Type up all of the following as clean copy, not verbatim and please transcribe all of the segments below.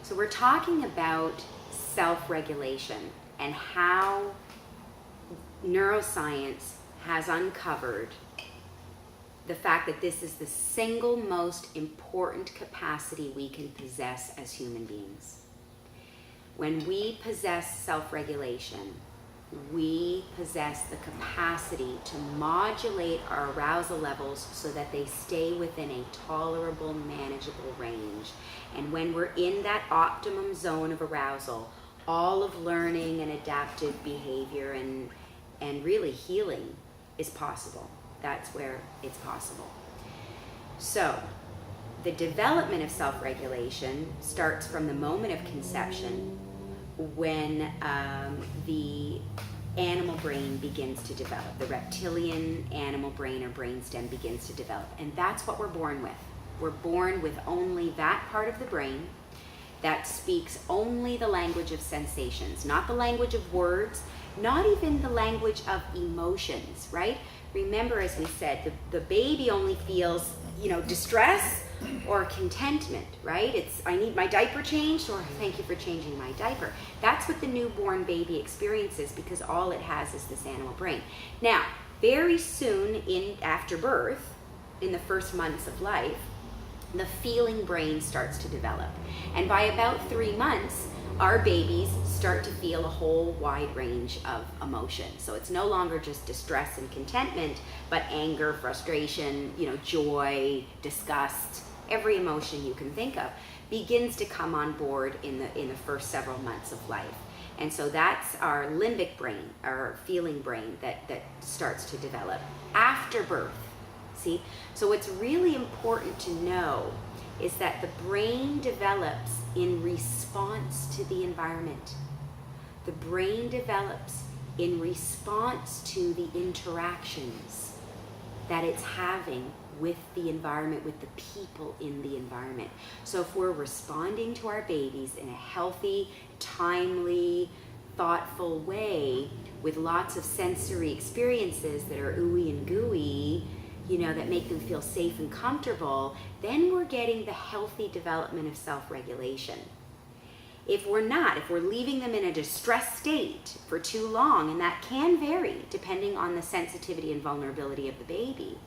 So we're talking about self-regulation and how neuroscience has uncovered the fact that this is the single most important capacity we can possess as human beings. When we possess self-regulation, we possess the capacity to modulate our arousal levels so that they stay within a tolerable, manageable range. And when we're in that optimum zone of arousal, all of learning and adaptive behavior and really healing is possible. That's where it's possible. So, the development of self-regulation starts from the moment of conception, when the animal brain begins to develop. The reptilian animal brain or brainstem begins to develop. And that's what we're born with. We're born with only that part of the brain that speaks only the language of sensations, not the language of words, not even the language of emotions, right? Remember, as we said, the baby only feels, distress or contentment, right? It's, I need my diaper changed, or thank you for changing my diaper. That's what the newborn baby experiences, because all it has is this animal brain. Now, very soon after birth, in the first months of life, the feeling brain starts to develop. And by about 3 months, our babies start to feel a whole wide range of emotion. So it's no longer just distress and contentment, but anger, frustration, joy, disgust, every emotion you can think of begins to come on board in the first several months of life. And so that's our limbic brain, our feeling brain that starts to develop after birth. See? So what's really important to know is that the brain develops in response to the environment. The brain develops in response to the interactions that it's having with the environment, with the people in the environment. So if we're responding to our babies in a healthy, timely, thoughtful way with lots of sensory experiences that are ooey and gooey, that make them feel safe and comfortable, then we're getting the healthy development of self-regulation. If we're not, if we're leaving them in a distressed state for too long, and that can vary depending on the sensitivity and vulnerability of the baby,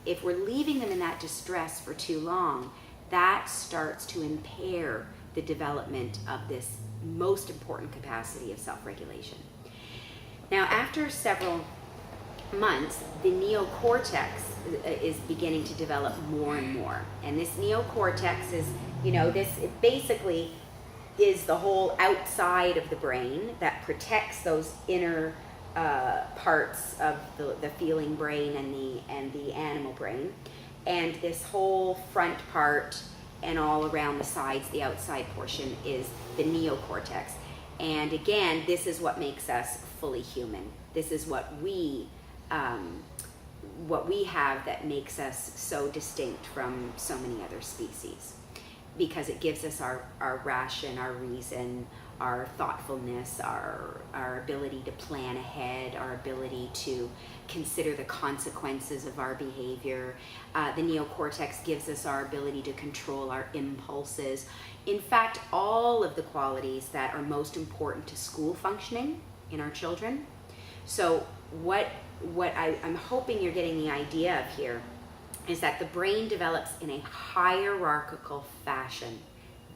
if we're leaving them in that distress for too long, that starts to impair the development of this most important capacity of self-regulation. Now, after several months, the neocortex is beginning to develop more and more. And this neocortex is, it basically is the whole outside of the brain that protects those inner parts of the feeling brain and the animal brain. And this whole front part and all around the sides, the outside portion, is the neocortex. And again, this is what makes us fully human. This is what we have that makes us so distinct from so many other species, because it gives us our ration, our reason, our thoughtfulness, our ability to plan ahead, our ability to consider the consequences of our behavior. The neocortex gives us our ability to control our impulses. In fact, all of the qualities that are most important to school functioning in our children. So what I'm hoping you're getting the idea of here is that the brain develops in a hierarchical fashion.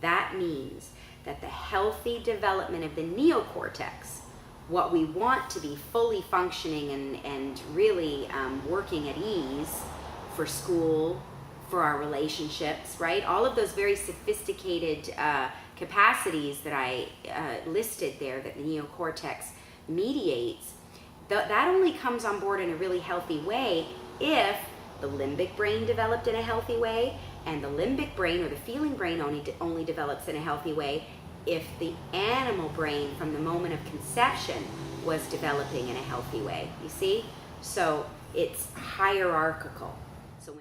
That means that the healthy development of the neocortex, what we want to be fully functioning and really working at ease for school, for our relationships, right? All of those very sophisticated capacities that I listed there that the neocortex mediates, that only comes on board in a really healthy way if the limbic brain developed in a healthy way, and the limbic brain or the feeling brain only develops in a healthy way if the animal brain from the moment of conception was developing in a healthy way. You see? So it's hierarchical.